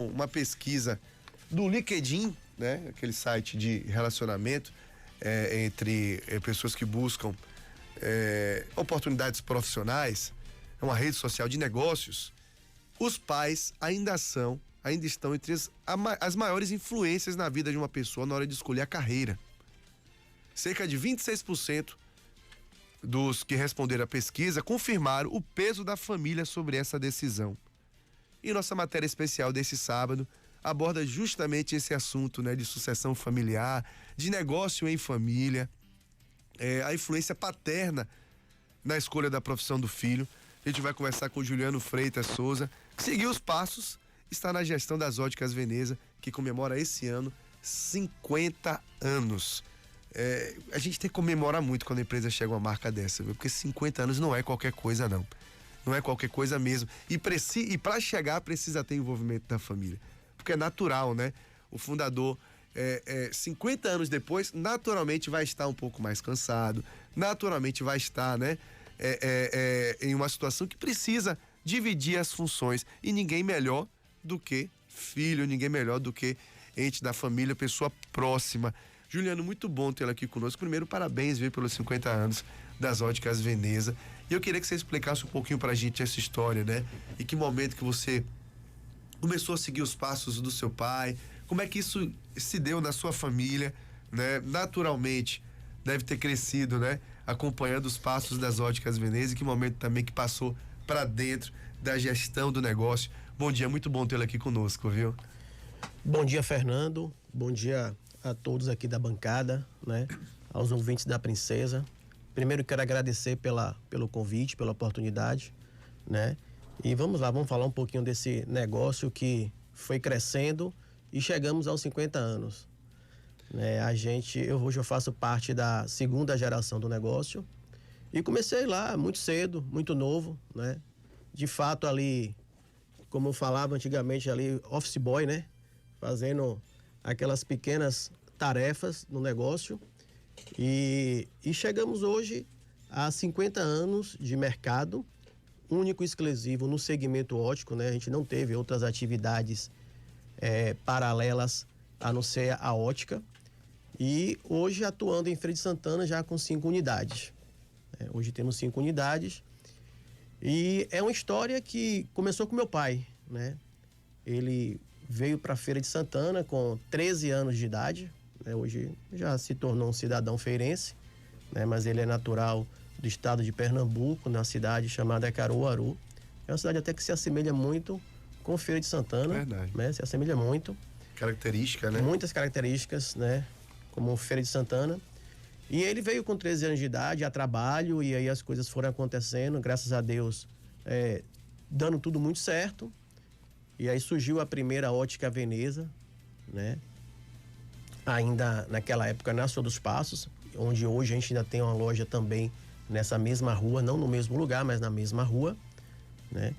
uma pesquisa do LinkedIn, né? Aquele site de relacionamento entre pessoas que buscam oportunidades profissionais, é uma rede social de negócios. Os pais ainda estão entre as maiores influências na vida de uma pessoa na hora de escolher a carreira. Cerca de 26% dos que responderam à pesquisa confirmaram o peso da família sobre essa decisão. E nossa matéria especial desse sábado aborda justamente esse assunto, né, de sucessão familiar, de negócio em família, a influência paterna na escolha da profissão do filho. A gente vai conversar com o Juliano Freitas Souza, que seguiu os passos, está na gestão das Óticas Veneza, que comemora esse ano 50 anos. A gente tem que comemorar muito quando a empresa chega a uma marca dessa, viu? Porque 50 anos não é qualquer coisa, não. Não é qualquer coisa mesmo. E para chegar, precisa ter envolvimento da família. Porque é natural, né? O fundador, 50 anos depois, naturalmente vai estar um pouco mais cansado, naturalmente vai estar, né? Em uma situação que precisa dividir as funções. E ninguém melhor do que filho, ninguém melhor do que ente da família, pessoa próxima. Juliano, muito bom tê-lo aqui conosco. Primeiro, parabéns, viu, pelos 50 anos das Óticas Veneza. E eu queria que você explicasse um pouquinho pra gente essa história, né? Em que momento que você começou a seguir os passos do seu pai? Como é que isso se deu na sua família, né? Naturalmente, deve ter crescido, né? Acompanhando os passos das Óticas Veneza. E que momento também que passou para dentro da gestão do negócio. Bom dia, muito bom tê-lo aqui conosco, viu? Bom dia, Fernando. Bom dia a todos aqui da bancada, né? Aos ouvintes da Princesa. Primeiro quero agradecer pelo convite, pela oportunidade, né? E vamos lá, vamos falar um pouquinho desse negócio que foi crescendo e chegamos aos 50 anos. Né? Hoje eu faço parte da segunda geração do negócio e comecei lá muito cedo, muito novo, né? De fato ali, como eu falava antigamente ali, office boy, né? Fazendo aquelas pequenas tarefas no negócio e chegamos hoje a 50 anos de mercado, único e exclusivo no segmento óptico, né? A gente não teve outras atividades paralelas a não ser a ótica e hoje atuando em Feira de Santana já com 5 unidades. Hoje temos 5 unidades e é uma história que começou com meu pai, né? Ele veio para a Feira de Santana com 13 anos de idade, né? Hoje já se tornou um cidadão feirense, né? Mas ele é natural do estado de Pernambuco, na cidade chamada Caruaru. É uma cidade até que se assemelha muito com Feira de Santana. Verdade. Né? Se assemelha muito. Característica, né? Muitas características, né? Como Feira de Santana. E ele veio com 13 anos de idade a trabalho e aí as coisas foram acontecendo, graças a Deus, dando tudo muito certo. E aí surgiu a primeira Ótica Veneza, né? Ainda naquela época na Senhor dos Passos, onde hoje a gente ainda tem uma loja também nessa mesma rua, não no mesmo lugar, mas na mesma rua, né?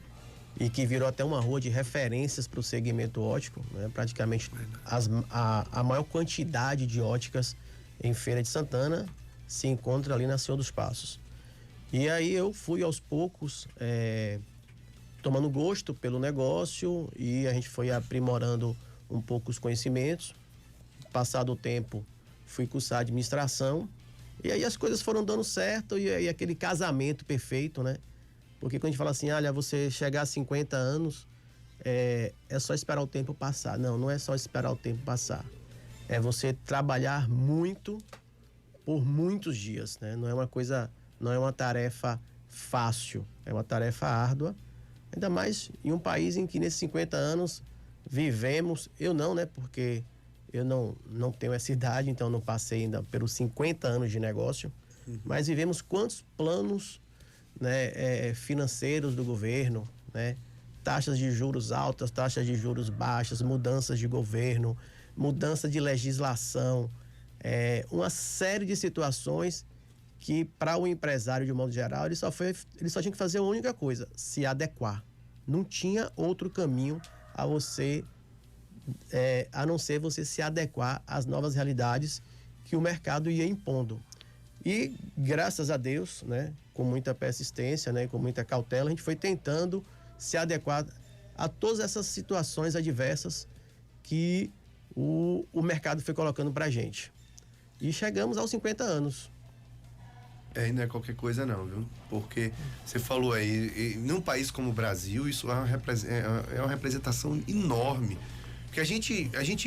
E que virou até uma rua de referências para o segmento óptico, né? Praticamente a maior quantidade de óticas em Feira de Santana se encontra ali na Senhor dos Passos. E aí eu fui aos poucos tomando gosto pelo negócio e a gente foi aprimorando um pouco os conhecimentos. Passado o tempo, fui cursar administração e aí as coisas foram dando certo e aí aquele casamento perfeito, né? Porque quando a gente fala assim, olha, você chegar a 50 anos, é só esperar o tempo passar. Não, não é só esperar o tempo passar. É você trabalhar muito por muitos dias, né? Não é uma tarefa fácil, é uma tarefa árdua. Ainda mais em um país em que nesses 50 anos vivemos, eu não, né? Porque eu não tenho essa idade, então não passei ainda pelos 50 anos de negócio, mas vivemos quantos planos, né, financeiros do governo, né? Taxas de juros altas, taxas de juros baixas, mudanças de governo, mudança de legislação, uma série de situações que para o empresário de um modo geral ele só tinha que fazer uma única coisa, se adequar. Não tinha outro caminho a não ser você se adequar às novas realidades que o mercado ia impondo. E graças a Deus, né, com muita persistência, né, com muita cautela, a gente foi tentando se adequar a todas essas situações adversas que o mercado foi colocando para a gente. E chegamos aos 50 anos. Não é qualquer coisa não, viu? Porque você falou aí, num país como o Brasil, isso é uma representação enorme. Porque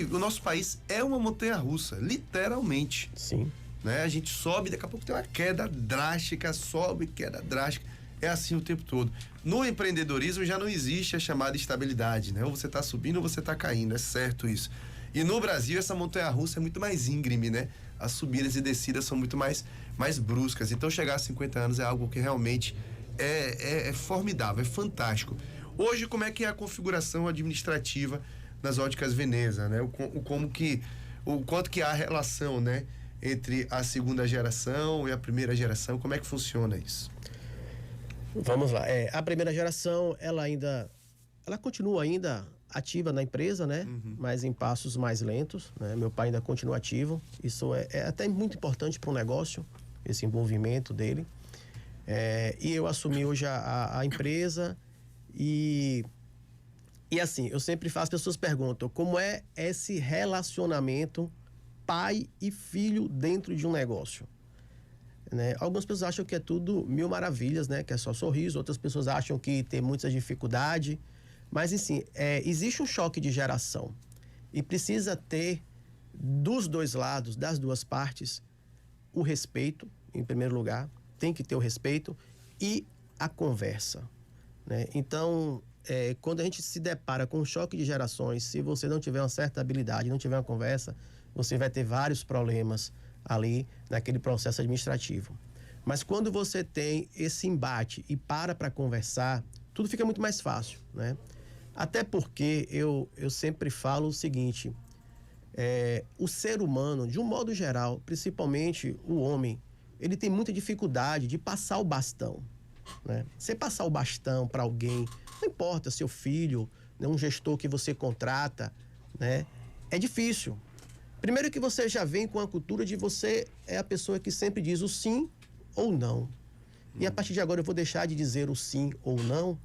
o nosso país é uma montanha-russa, literalmente. Sim. Né? A gente sobe, daqui a pouco tem uma queda drástica, sobe, queda drástica. É assim o tempo todo. No empreendedorismo já não existe a chamada estabilidade, né? Ou você está subindo ou você está caindo, é certo isso. E no Brasil essa montanha-russa é muito mais íngreme, né? As subidas e descidas são muito mais bruscas. Então chegar a 50 anos é algo que realmente é formidável, é fantástico. Hoje, como é que é a configuração administrativa nas óticas Veneza, né? O quanto que há relação, né? Entre a segunda geração e a primeira geração, como é que funciona isso? Vamos lá. A primeira geração, ela continua ainda ativa na empresa, né? Uhum. Mas em passos mais lentos, né? Meu pai ainda continua ativo. Isso é até muito importante para o negócio, esse envolvimento dele. E eu assumi hoje a empresa e assim, eu sempre faço, as pessoas perguntam, como é esse relacionamento pai e filho dentro de um negócio? Né? Algumas pessoas acham que é tudo mil maravilhas, né? Que é só sorriso. Outras pessoas acham que tem muita dificuldade. Mas, assim, existe um choque de geração. E precisa ter, dos dois lados, das duas partes, o respeito, em primeiro lugar. Tem que ter o respeito e a conversa. Né? Então, quando a gente se depara com um choque de gerações, se você não tiver uma certa habilidade, não tiver uma conversa, você vai ter vários problemas ali naquele processo administrativo. Mas quando você tem esse embate e para conversar, tudo fica muito mais fácil, né? Até porque eu sempre falo o seguinte, o ser humano, de um modo geral, principalmente o homem, ele tem muita dificuldade de passar o bastão, né? Você passar o bastão para alguém, não importa, seu filho, né, um gestor que você contrata, né? É difícil. Primeiro que você já vem com a cultura de você é a pessoa que sempre diz o sim ou não. E a partir de agora eu vou deixar de dizer o sim ou não.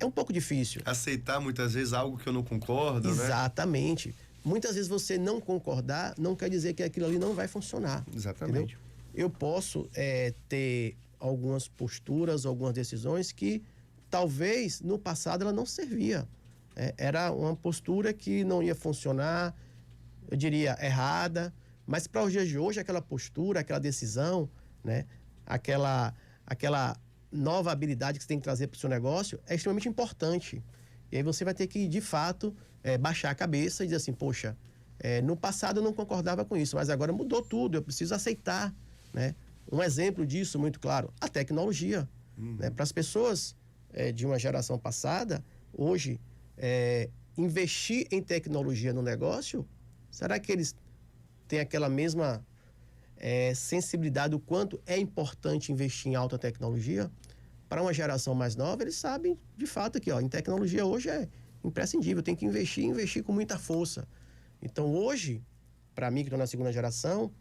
É um pouco difícil. Aceitar muitas vezes algo que eu não concordo, né? Exatamente. Muitas vezes você não concordar não quer dizer que aquilo ali não vai funcionar. Exatamente. Entendeu? Eu posso ter algumas posturas, algumas decisões que talvez no passado ela não servia. Era uma postura que não ia funcionar, eu diria, errada, mas para os dias de hoje, aquela postura, aquela decisão, né, aquela nova habilidade que você tem que trazer para o seu negócio é extremamente importante. E aí você vai ter que, de fato, baixar a cabeça e dizer assim, poxa, no passado eu não concordava com isso, mas agora mudou tudo, eu preciso aceitar, né? Um exemplo disso, muito claro, a tecnologia. Né? Para as pessoas de uma geração passada, hoje, investir em tecnologia no negócio, será que eles têm aquela mesma sensibilidade do quanto é importante investir em alta tecnologia? Para uma geração mais nova, eles sabem, de fato, que em tecnologia hoje é imprescindível, tem que investir com muita força. Então, hoje, para mim, que estou na segunda geração,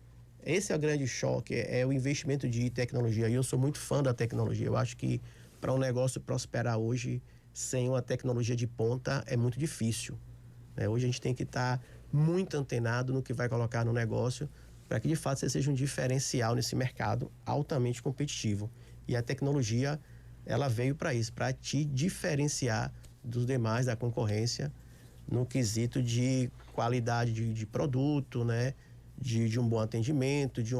esse é o grande choque, é o investimento de tecnologia. E eu sou muito fã da tecnologia. Eu acho que para um negócio prosperar hoje, sem uma tecnologia de ponta, é muito difícil. Hoje a gente tem que estar muito antenado no que vai colocar no negócio para que, de fato, você seja um diferencial nesse mercado altamente competitivo. E a tecnologia, ela veio para isso, para te diferenciar dos demais, da concorrência, no quesito de qualidade de produto, né? De um bom atendimento, de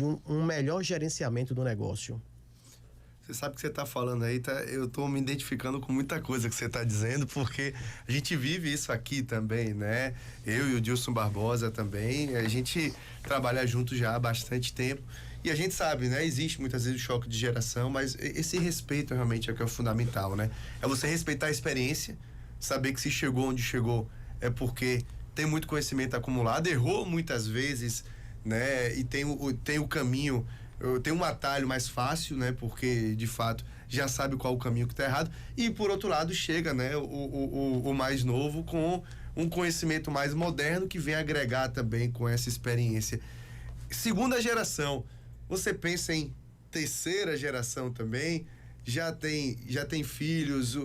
um melhor gerenciamento do negócio. Você sabe que você está falando aí, eu estou me identificando com muita coisa que você está dizendo, porque a gente vive isso aqui também, né? Eu e o Dilson Barbosa também, a gente trabalha junto já há bastante tempo e a gente sabe, né? Existe muitas vezes o choque de geração, mas esse respeito realmente é o que é o fundamental, né? É você respeitar a experiência, saber que se chegou onde chegou é porque tem muito conhecimento acumulado, errou muitas vezes, né? E tem o caminho, tem um atalho mais fácil, né? Porque, de fato, já sabe qual o caminho que está errado. E, por outro lado, chega, né? O mais novo com um conhecimento mais moderno que vem agregar também com essa experiência. Segunda geração, você pensa em terceira geração também? já tem filhos,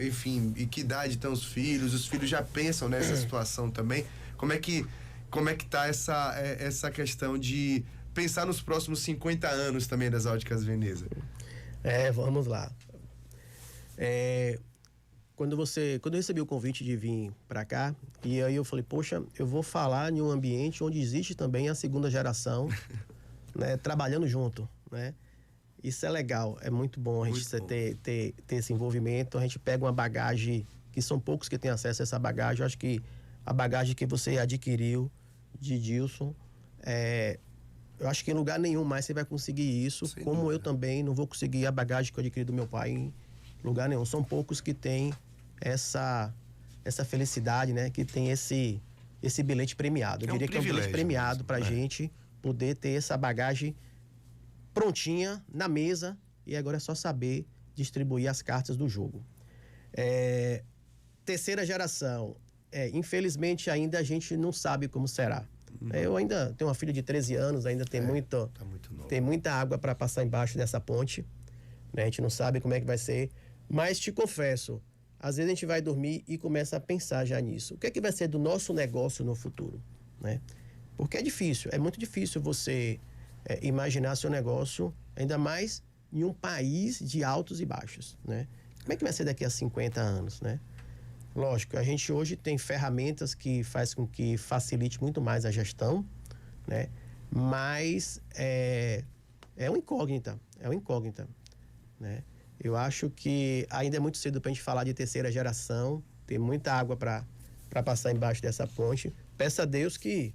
enfim, e que idade estão os filhos já pensam nessa situação também. Como é que tá essa questão de pensar nos próximos 50 anos também das Óticas Veneza? Vamos lá. Quando eu recebi o convite de vir para cá, e aí eu falei, poxa, eu vou falar em um ambiente onde existe também a segunda geração, né, trabalhando junto, né? Isso é legal, é muito bom a gente ter esse envolvimento. A gente pega uma bagagem, que são poucos que têm acesso a essa bagagem. Eu acho que a bagagem que você adquiriu de Dilson, eu acho que em lugar nenhum mais você vai conseguir isso, sem como dúvida. eu também não vou conseguir a bagagem que eu adquiri do meu pai em lugar nenhum. São poucos que têm essa felicidade, né? Que tem esse bilhete premiado. Eu diria que é um bilhete premiado para a gente poder ter essa bagagem prontinha na mesa, e agora é só saber distribuir as cartas do jogo. Terceira geração, infelizmente ainda a gente não sabe como será. Eu ainda tenho uma filha de 13 anos, ainda tem tem muita água para passar embaixo dessa ponte, né? A gente não sabe como é que vai ser, mas te confesso, às vezes a gente vai dormir e começa a pensar já nisso. O que é que vai ser do nosso negócio no futuro, né? Porque é muito difícil você imaginar seu negócio, ainda mais em um país de altos e baixos, né? Como é que vai ser daqui a 50 anos, né? Lógico, a gente hoje tem ferramentas que faz com que facilite muito mais a gestão, né? Mas é uma incógnita, né? Eu acho que ainda é muito cedo para a gente falar de terceira geração, tem muita água para passar embaixo dessa ponte. Peça a Deus que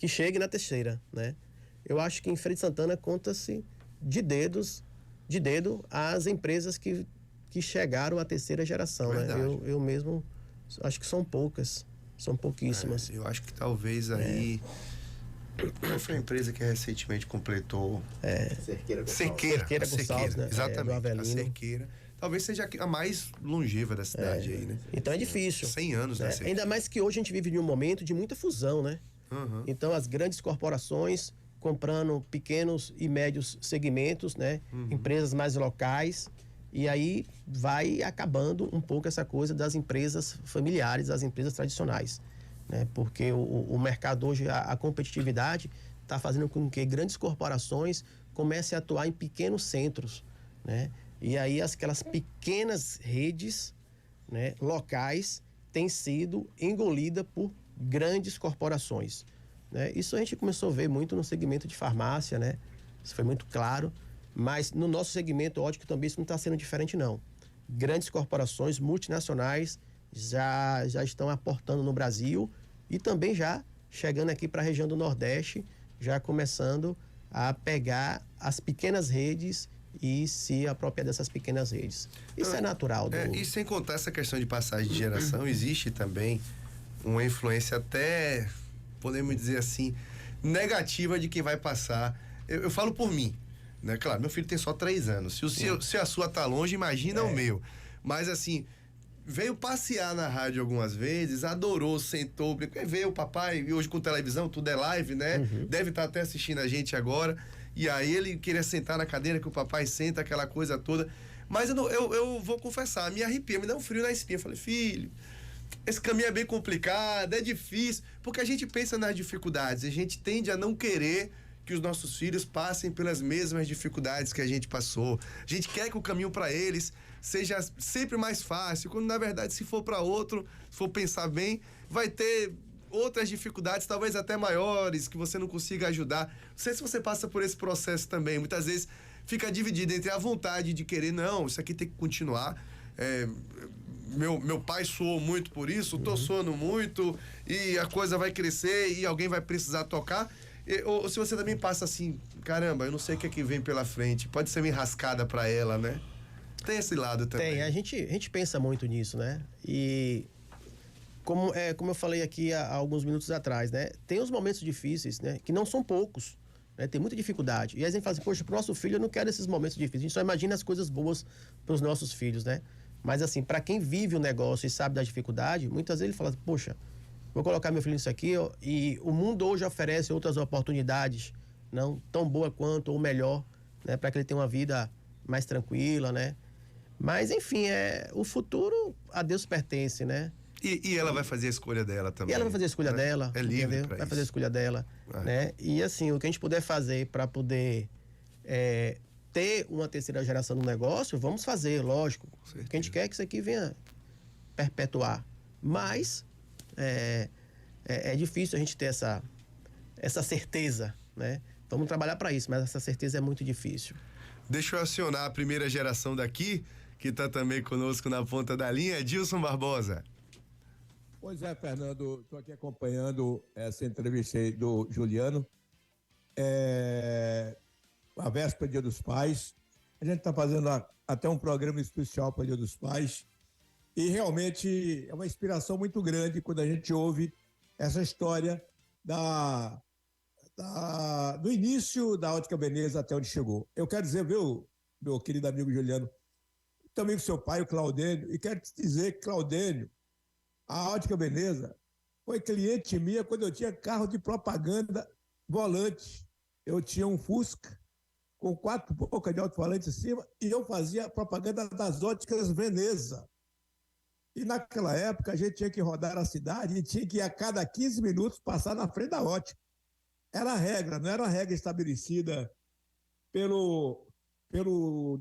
chegue na terceira, né? Eu acho que em Feira de Santana conta-se de dedo as empresas que chegaram à terceira geração, né? Eu mesmo acho que são poucas, são pouquíssimas. Eu acho que talvez aí... Qual foi a empresa que recentemente completou? Cerqueira Gonçalves, né? Exatamente, a Cerqueira. Talvez seja a mais longeva da cidade aí, né? Então é difícil. 100 anos, né? Ainda mais que hoje a gente vive em um momento de muita fusão, né? Uhum. Então as grandes corporações comprando pequenos e médios segmentos, né? Empresas mais locais, e aí vai acabando um pouco essa coisa das empresas familiares, das empresas tradicionais, né? Porque o mercado hoje, a competitividade está fazendo com que grandes corporações comecem a atuar em pequenos centros, né? E aí aquelas pequenas redes, né, locais têm sido engolidas por grandes corporações, né? Isso a gente começou a ver muito no segmento de farmácia, né? Isso foi muito claro, mas no nosso segmento óptico também isso não está sendo diferente, não. Grandes corporações multinacionais já estão aportando no Brasil e também já chegando aqui para a região do Nordeste, já começando a pegar as pequenas redes e se apropriar dessas pequenas redes. Isso é natural. E sem contar essa questão de passagem de geração, existe também uma influência até, podemos dizer assim, negativa de quem vai passar. Eu falo por mim, né? Claro, meu filho tem só 3 anos. Se a sua tá longe, imagina o meu. Mas assim, veio passear na rádio algumas vezes, adorou, sentou, veio o papai, e hoje com televisão, tudo é live, né? Deve estar até assistindo a gente agora. E aí ele queria sentar na cadeira que o papai senta, aquela coisa toda. Mas eu vou confessar, me arrepia, me dá um frio na espinha. Eu falei, filho, esse caminho é bem complicado, é difícil, porque a gente pensa nas dificuldades, a gente tende a não querer que os nossos filhos passem pelas mesmas dificuldades que a gente passou. A gente quer que o caminho para eles seja sempre mais fácil, quando na verdade se for para outro, se for pensar bem, vai ter outras dificuldades, talvez até maiores, que você não consiga ajudar. Não sei se você passa por esse processo também. Muitas vezes fica dividido entre a vontade de querer, não, isso aqui tem que continuar. Meu pai suou muito por isso, tô suando muito, e a coisa vai crescer e alguém vai precisar tocar. Ou se você também passa assim, caramba, eu não sei o que é que vem pela frente, pode ser uma enrascada para ela, né? Tem esse lado também. Tem, a gente pensa muito nisso, né? E como eu falei aqui há alguns minutos atrás, né? Tem os momentos difíceis, né? Que não são poucos, né? Tem muita dificuldade. E aí a gente fala assim, poxa, pro nosso filho eu não quero esses momentos difíceis. A gente só imagina as coisas boas pros nossos filhos, né? Mas assim, para quem vive o negócio e sabe da dificuldade, muitas vezes ele fala, poxa, vou colocar meu filho nisso aqui, ó, e o mundo hoje oferece outras oportunidades, não tão boa quanto ou melhor, né? Para que ele tenha uma vida mais tranquila, né? Mas, enfim, o futuro a Deus pertence, né? E ela vai fazer a escolha dela também. E ela vai fazer a escolha dela, É livre entendeu? pra Vai isso. fazer a escolha dela, né? E assim, o que a gente puder fazer para poder ter uma terceira geração no negócio, vamos fazer, lógico. Porque a gente quer que isso aqui venha perpetuar. Mas é difícil a gente ter essa certeza, né? Vamos trabalhar para isso, mas essa certeza é muito difícil. Deixa eu acionar a primeira geração daqui, que está também conosco na ponta da linha, Edilson Barbosa. Pois é, Fernando, estou aqui acompanhando essa entrevista aí do Juliano. A véspera do Dia dos Pais. A gente está fazendo até um programa especial para o Dia dos Pais. E realmente é uma inspiração muito grande quando a gente ouve essa história do início da Ótica Veneza até onde chegou. Eu quero dizer, viu, meu querido amigo Juliano, também com seu pai, o Claudênio, e quero te dizer que, Claudênio, a Ótica Veneza foi cliente minha quando eu tinha carro de propaganda volante. Eu tinha um Fusca com 4 bocas de alto-falante em cima e eu fazia propaganda das Óticas Veneza. E naquela época a gente tinha que rodar a cidade e tinha que a cada 15 minutos passar na frente da ótica. Era a regra, não era a regra estabelecida pelo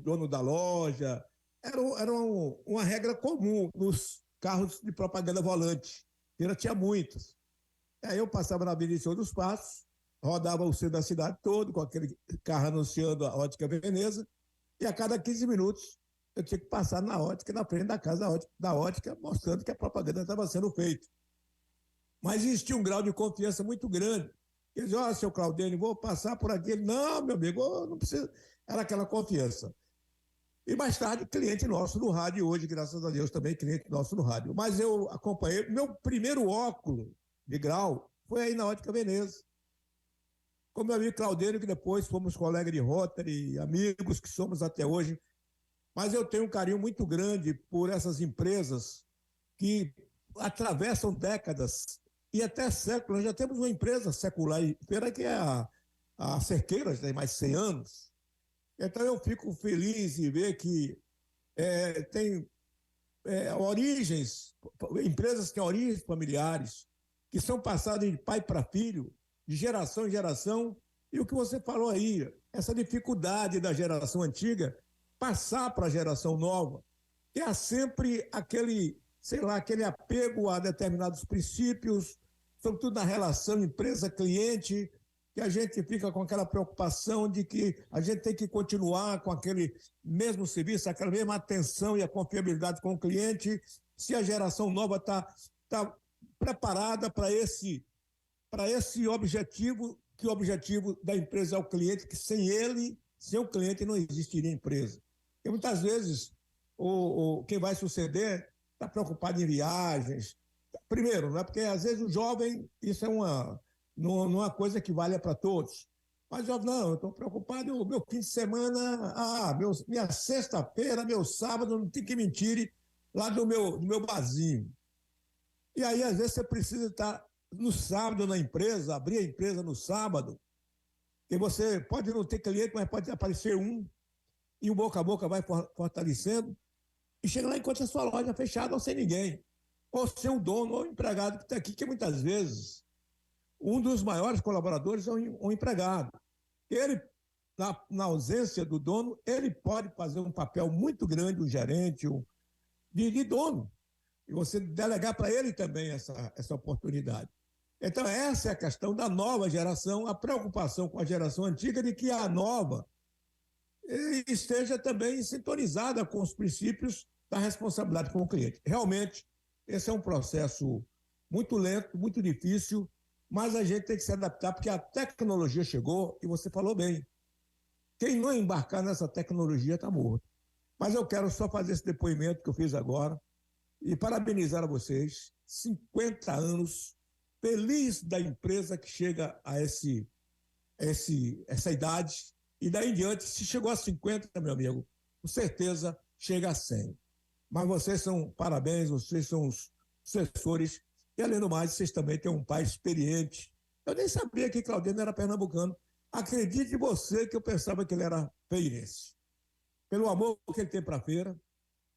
dono da loja. Era uma regra comum nos carros de propaganda volante. Tinha muitos. Aí eu passava na Avenida dos Passos, rodava o centro da cidade todo com aquele carro anunciando a Ótica Veneza, e a cada 15 minutos eu tinha que passar na ótica, na frente da casa da ótica, mostrando que a propaganda estava sendo feita. Mas existia um grau de confiança muito grande. Ele dizia, seu Claudênio, vou passar por aqui. Ele, não, meu amigo, não precisa. Era aquela confiança. E mais tarde, cliente nosso no rádio, hoje, graças a Deus, também cliente nosso no rádio. Mas eu acompanhei, meu primeiro óculos de grau foi aí na Ótica Veneza. Com meu amigo Claudênio, que depois fomos colegas de Rotary, amigos que somos até hoje. Mas eu tenho um carinho muito grande por essas empresas que atravessam décadas e até séculos. Nós já temos uma empresa secular inteira que é a Cerqueira, tem mais de 100 anos. Então eu fico feliz em ver que tem origens, empresas que têm origens familiares, que são passadas de pai para filho, de geração em geração. E o que você falou aí, essa dificuldade da geração antiga passar para a geração nova, que há sempre aquele apego a determinados princípios, sobretudo na relação empresa-cliente, que a gente fica com aquela preocupação de que a gente tem que continuar com aquele mesmo serviço, aquela mesma atenção e a confiabilidade com o cliente, se a geração nova está preparada para esse objetivo, que o objetivo da empresa é o cliente, que sem o cliente não existiria empresa. Porque muitas vezes quem vai suceder está preocupado em viagens. Primeiro, né? Porque às vezes o jovem, isso é uma coisa que vale para todos. Mas o jovem, não, eu estou preocupado, meu fim de semana, minha sexta-feira, meu sábado, não tem que mentir, lá do meu barzinho. E aí, às vezes, você precisa estar no sábado na empresa, abrir a empresa no sábado, e você pode não ter cliente, mas pode aparecer um, e o boca a boca vai fortalecendo, e chega lá e encontra a sua loja fechada ou sem ninguém. Ou ser o dono ou o empregado que está aqui, que muitas vezes um dos maiores colaboradores é um empregado. Ele, na ausência do dono, ele pode fazer um papel muito grande, um gerente, de dono. E você delegar para ele também essa oportunidade. Então, essa é a questão da nova geração, a preocupação com a geração antiga de que a nova esteja também sintonizada com os princípios da responsabilidade com o cliente. Realmente, esse é um processo muito lento, muito difícil, mas a gente tem que se adaptar, porque a tecnologia chegou, e você falou bem, quem não embarcar nessa tecnologia está morto. Mas eu quero só fazer esse depoimento que eu fiz agora e parabenizar a vocês, 50 anos, feliz da empresa que chega a essa idade, e daí em diante, se chegou a 50, meu amigo, com certeza chega a 100. Mas vocês são, parabéns, vocês são os sucessores, e além do mais, vocês também têm um pai experiente. Eu nem sabia que Claudênio era pernambucano. Acredite você que eu pensava que ele era feirense. pelo amor que ele tem para a feira,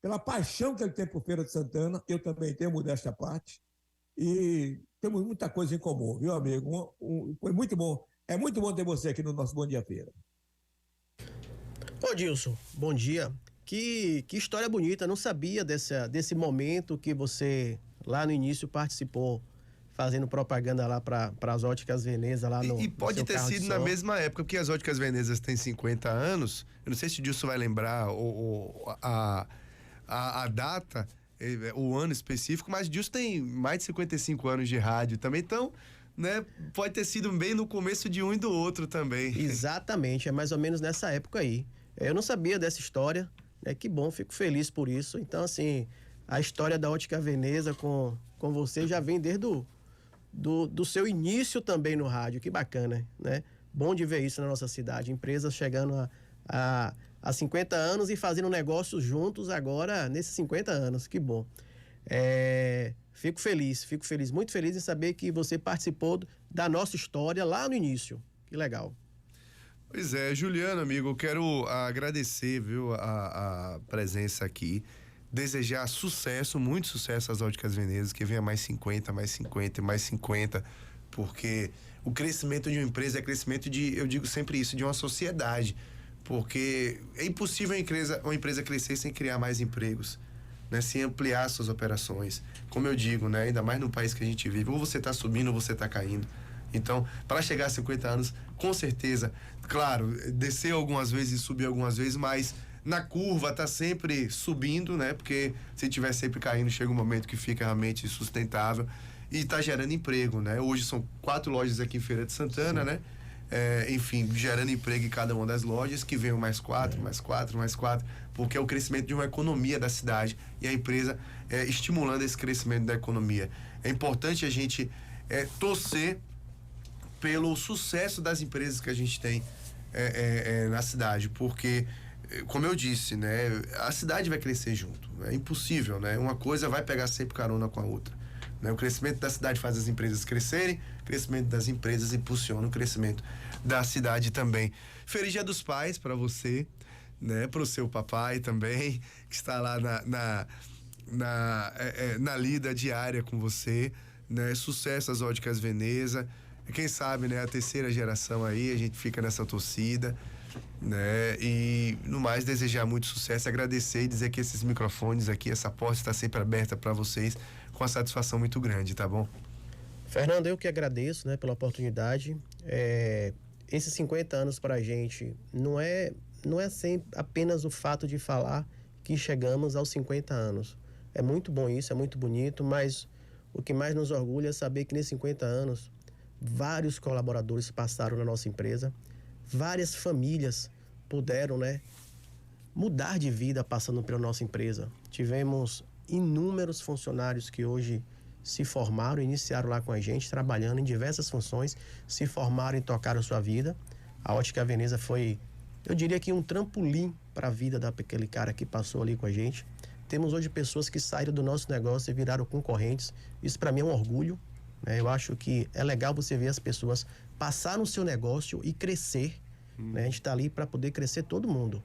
pela paixão que ele tem por Feira de Santana. Eu também tenho, modéstia à parte. E temos muita coisa em comum, viu, amigo? Foi muito bom. É muito bom ter você aqui no nosso Bom Dia Feira. Ô Dilson, bom dia. Que história bonita, não sabia desse momento que você lá no início participou, fazendo propaganda lá para as Óticas Veneza lá no E pode ter sido na mesma época, porque as Óticas Venezas têm 50 anos. Eu não sei se o Dilson vai lembrar a data, o ano específico, mas o Dilson tem mais de 55 anos de rádio também, então, né, pode ter sido bem no começo de um e do outro também. Exatamente, é mais ou menos nessa época aí. Eu não sabia dessa história, né? Que bom, fico feliz por isso. Então, assim, a história da Ótica Veneza com você já vem desde do seu início também no rádio. Que bacana, né? Bom de ver isso na nossa cidade. Empresas chegando a 50 anos e fazendo negócios juntos agora nesses 50 anos. Que bom. Fico feliz, muito feliz em saber que você participou da nossa história lá no início. Que legal. Pois é, Juliano, amigo, eu quero agradecer, viu, a presença aqui, desejar sucesso, muito sucesso às Óticas Venezas, que venha mais 50, mais 50 e mais 50, porque o crescimento de uma empresa é crescimento eu digo sempre isso, de uma sociedade, porque é impossível uma empresa crescer sem criar mais empregos, né, sem ampliar suas operações, como eu digo, né, ainda mais no país que a gente vive, ou você está subindo ou você está caindo. Então, para chegar a 50 anos, com certeza, claro, descer algumas vezes e subir algumas vezes, mas na curva tá sempre subindo, né? Porque se estiver sempre caindo, chega um momento que fica realmente sustentável e tá gerando emprego, né? Hoje são 4 lojas aqui em Feira de Santana, né? Enfim, gerando emprego em cada uma das lojas, que venham mais 4, mais 4, mais 4, porque é o crescimento de uma economia da cidade e a empresa estimulando esse crescimento da economia. É importante a gente torcer pelo sucesso das empresas que a gente tem na cidade, porque, como eu disse, né, a cidade vai crescer junto, é impossível, né? Uma coisa vai pegar sempre carona com a outra, né? O crescimento da cidade faz as empresas crescerem, o crescimento das empresas impulsiona o crescimento da cidade também. Feliz Dia dos Pais para você, né? Para o seu papai também, que está lá na lida diária com você, né? Sucesso às Óticas Veneza. Quem sabe, né, a terceira geração aí, a gente fica nessa torcida, né? E no mais, desejar muito sucesso, agradecer e dizer que esses microfones aqui, essa porta está sempre aberta para vocês, com uma satisfação muito grande, tá bom? Fernando, eu que agradeço, né, pela oportunidade. Esses 50 anos para a gente não é sempre apenas o fato de falar que chegamos aos 50 anos. É muito bom isso, é muito bonito, mas o que mais nos orgulha é saber que nesses 50 anos vários colaboradores passaram na nossa empresa, várias famílias puderam, né, mudar de vida passando pela nossa empresa. Tivemos inúmeros funcionários que hoje se formaram, iniciaram lá com a gente, trabalhando em diversas funções, se formaram e tocaram sua vida. A Ótica Veneza foi, eu diria que um trampolim para a vida daquele cara que passou ali com a gente. Temos hoje pessoas que saíram do nosso negócio e viraram concorrentes. Isso para mim é um orgulho. Eu acho que é legal você ver as pessoas passar no seu negócio e crescer. Né? A gente está ali para poder crescer todo mundo.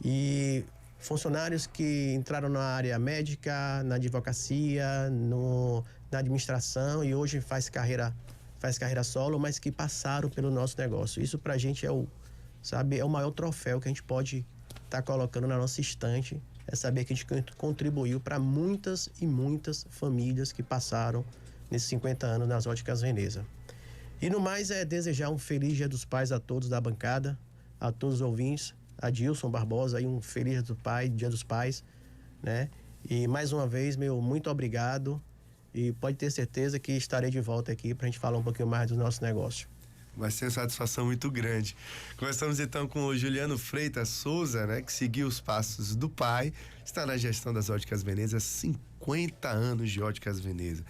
E funcionários que entraram na área médica, na advocacia, na administração e hoje faz carreira solo, mas que passaram pelo nosso negócio. Isso para a gente é o maior troféu que a gente pode estar colocando na nossa estante. É saber que a gente contribuiu para muitas e muitas famílias que passaram nesses 50 anos nas Óticas Veneza. E no mais desejar um feliz Dia dos Pais a todos da bancada, a todos os ouvintes, a Dilson Barbosa aí um feliz Dia dos Pais, né? E mais uma vez, muito obrigado e pode ter certeza que estarei de volta aqui pra gente falar um pouquinho mais do nosso negócio. Vai ser uma satisfação muito grande. Começamos então com o Juliano Freitas Souza, né? Que seguiu os passos do pai, está na gestão das Óticas Veneza, 50 anos de Óticas Veneza.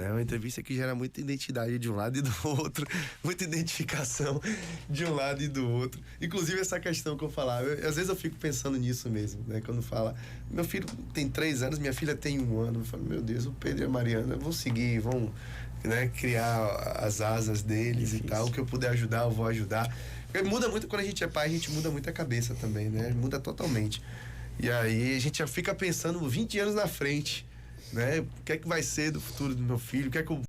É uma entrevista que gera muita identidade de um lado e do outro, muita identificação de um lado e do outro. Inclusive essa questão que eu falava, às vezes eu fico pensando nisso mesmo, né? Quando fala, meu filho tem 3 anos, minha filha tem 1 ano. Eu falo, meu Deus, o Pedro e a Mariana vão seguir, vão, né, criar as asas deles e tal. O que eu puder ajudar, eu vou ajudar. Porque muda muito, quando a gente é pai, a gente muda muito a cabeça também, né? Muda totalmente. E aí a gente já fica pensando 20 anos na frente, né? O que é que vai ser do futuro do meu filho? O que é que eu